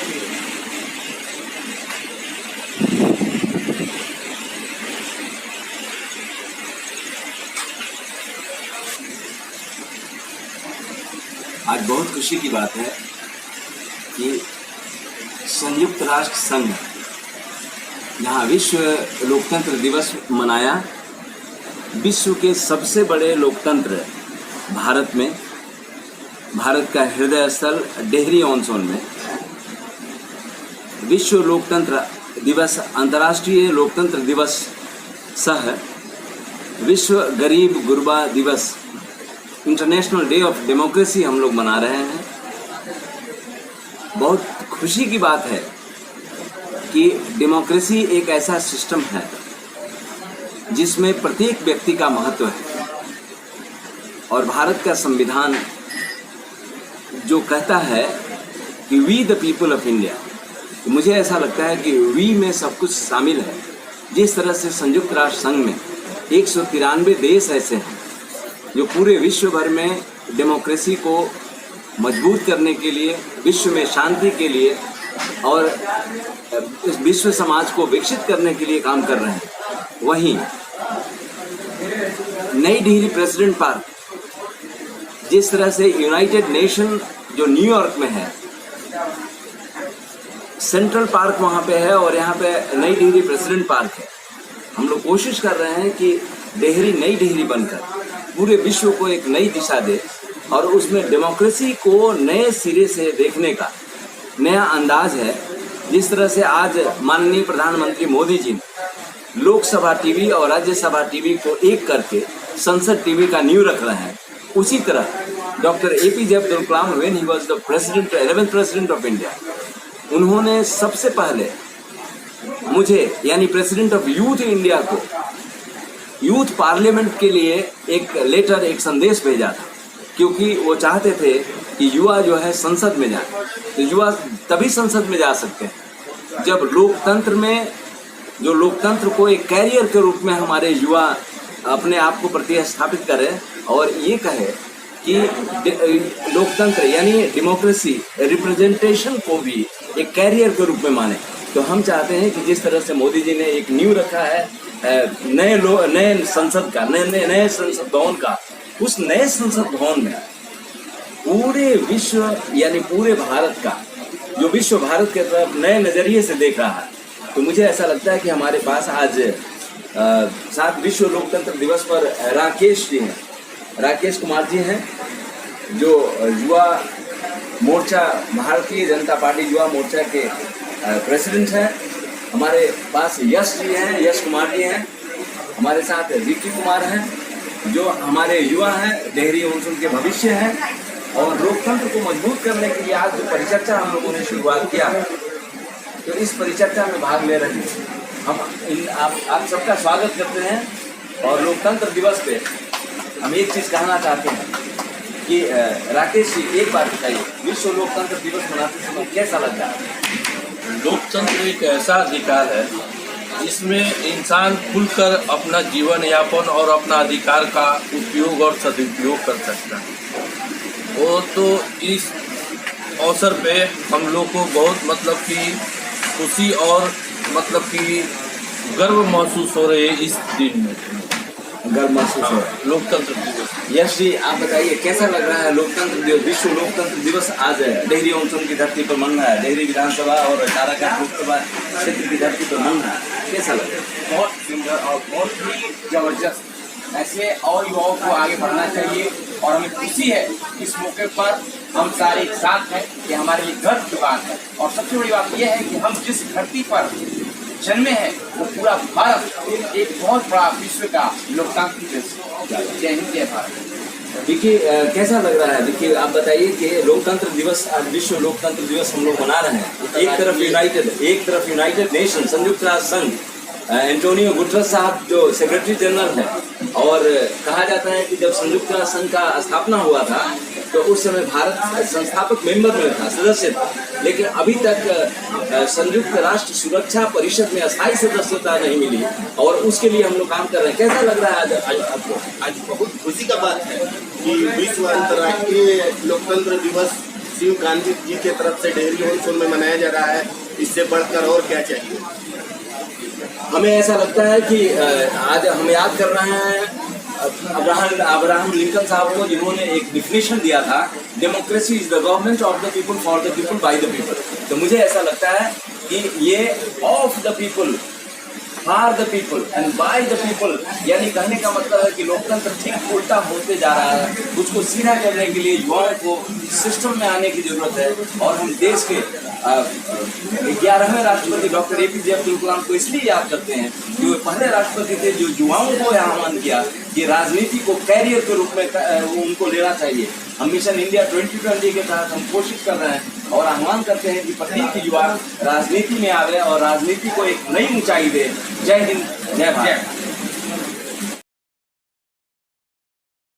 आज बहुत खुशी की बात है कि संयुक्त राष्ट्र संघ यहाँ विश्व लोकतंत्र दिवस मनाया। विश्व के सबसे बड़े लोकतंत्र भारत में, भारत का हृदय स्थल डेहरी ऑन सोन में विश्व लोकतंत्र दिवस, अंतर्राष्ट्रीय लोकतंत्र दिवस सह विश्व गरीब गुरबा दिवस, इंटरनेशनल डे ऑफ डेमोक्रेसी हम लोग मना रहे हैं। बहुत खुशी की बात है कि डेमोक्रेसी एक ऐसा सिस्टम है जिसमें प्रत्येक व्यक्ति का महत्व है और भारत का संविधान जो कहता है कि we the people of India, तो मुझे ऐसा लगता है कि वी में सब कुछ शामिल है। जिस तरह से संयुक्त राष्ट्र संघ में 193 देश ऐसे हैं जो पूरे विश्व भर में डेमोक्रेसी को मजबूत करने के लिए, विश्व में शांति के लिए और इस विश्व समाज को विकसित करने के लिए काम कर रहे हैं, वहीं नई दिल्ली प्रेसिडेंट पार्क, जिस तरह से यूनाइटेड नेशन जो न्यूयॉर्क में है, सेंट्रल पार्क वहाँ पे है और यहाँ पे नई दिल्ली प्रेसिडेंट पार्क है। हम लोग कोशिश कर रहे हैं कि डेहरी नई दिल्ली बनकर पूरे विश्व को एक नई दिशा दे और उसमें डेमोक्रेसी को नए सिरे से देखने का नया अंदाज है। जिस तरह से आज माननीय प्रधानमंत्री मोदी जी ने लोकसभा टीवी और राज्यसभा टीवी को एक करके संसद टीवी का नींव रख रहे हैं, उसी तरह doctor APJ Abdul Kalam when he was the president, 11th president of India, उन्होंने सबसे पहले मुझे यानी प्रेसिडेंट ऑफ यूथ इंडिया को यूथ पार्लियामेंट के लिए एक लेटर, एक संदेश भेजा था, क्योंकि वो चाहते थे कि युवा जो है संसद में जाए। तो युवा तभी संसद में जा सकते हैं जब लोकतंत्र में, जो लोकतंत्र को एक कैरियर के रूप में हमारे युवा अपने आप को प्रतिस्थापित करें और ये कहे कि लोकतंत्र यानी डेमोक्रेसी रिप्रेजेंटेशन को भी एक कैरियर के रूप में माने। तो हम चाहते हैं कि जिस तरह से मोदी जी ने एक नींव रखा है नए संसद का, नए संसद भवन का, उस नए संसद भवन में पूरे विश्व यानी पूरे भारत का, जो विश्व भारत के तरफ नए नजरिए से देख रहा है। तो मुझे ऐसा लगता है कि हमारे पास आज साथ विश्व लोकतंत्र दिवस पर राकेश जी हैं, राकेश कुमार जी हैं, जो युवा मोर्चा, भारतीय जनता पार्टी युवा मोर्चा के प्रेसिडेंट हैं। हमारे पास यश जी हैं, यश कुमार जी हैं, हमारे साथ विक्की कुमार हैं, जो हमारे युवा हैं, डेहरी ऑन सोन के भविष्य हैं। और लोकतंत्र को मजबूत करने के लिए आज जो परिचर्चा हम लोगों ने शुरुआत किया, तो इस परिचर्चा में भाग ले रहे हैं हम। आप सबका स्वागत करते हैं। और लोकतंत्र दिवस पे हम एक चीज़ कहना चाहते हैं कि राकेश जी एक बात बताइए, विश्व लोकतंत्र दिवस मनाते समय कैसा लग रहा है? लोकतंत्र एक ऐसा अधिकार है जिसमें इंसान खुलकर अपना जीवन यापन और अपना अधिकार का उपयोग और सदुपयोग कर सकता है। वो तो इस अवसर पे हम लोग को बहुत मतलब कि खुशी और मतलब कि गर्व महसूस हो रही है। इस दिन में गर्व महसूस हो रहा है लोकतंत्र दिवस। यश जी आप बताइए कैसा लग रहा है लोकतंत्र दिवस, विश्व लोकतंत्र दिवस आज डेहरी ऑन सोन की धरती पर मन रहा है, डेहरी विधानसभा और काराकाट लोकसभा क्षेत्र की धरती पर मन रहा है, कैसा लग रहा है? बहुत सुंदर और बहुत ही जबरदस्त। ऐसे और युवाओं को आगे बढ़ना चाहिए और हमें खुशी है इस मौके पर हम सारे एक साथ हैं। ये हमारे लिए गर्व की बात है। और सबसे बड़ी बात यह है कि हम जिस धरती पर जन्मे हैं वो पूरा भारत एक बहुत बड़ा विश्व का लोकतांत्रिक देश। जय हिंद, जय भारत। विकी कैसा लग रहा है? विकी आप बताइए कि लोकतंत्र दिवस, आज विश्व लोकतंत्र दिवस हम लोग मना रहे हैं। एक तरफ यूनाइटेड नेशन, संयुक्त राष्ट्र संघ, एंटोनियो गुटरेस साहब जो सेक्रेटरी जनरल है, और कहा जाता है कि जब संयुक्त राष्ट्र संघ का स्थापना हुआ था तो उस समय भारत संस्थापक मेंबर में था, सदस्य था, लेकिन अभी तक संयुक्त राष्ट्र सुरक्षा परिषद में अस्थायी सदस्यता नहीं मिली और उसके लिए हम लोग काम कर रहे हैं। कैसा लग रहा है आज आपको? आज बहुत खुशी का बात है कि विश्व अंतर्राष्ट्रीय लोकतंत्र दिवस शिव गांधी जी के तरफ से डेहरी महोत्सव में मनाया जा रहा है, इससे बढ़कर और क्या चाहिए? हमें ऐसा लगता है कि आज हम याद कर रहे हैं अब्राहम लिंकन साहब को, जिन्होंने एक डिफिनेशन दिया था, democracy is the government of the people, for the people, by the people. तो मुझे ऐसा लगता है कि ये of the people, for the people and by the people, यानी कहने का मतलब है कि लोकतंत्र ठीक उल्टा होते जा रहा है। उसको सीधा करने के लिए युवाओं को सिस्टम में आने की जरूरत है। और हम देश के 11वें राष्ट्रपति डॉक्टर APJ अब्दुल कलाम को इसलिए याद करते हैं कि वो पहले राष्ट्रपति थे जो युवाओं को आह्वान किया कि राजनीति को कैरियर के रूप में उनको लेना चाहिए। हम मिशन इंडिया 2020 के तहत हम कोशिश कर रहे हैं और आह्वान करते हैं कि प्रत्येक युवा राजनीति में आवे और राजनीति को एक नई ऊंचाई दे। जय हिंद, जय भारत।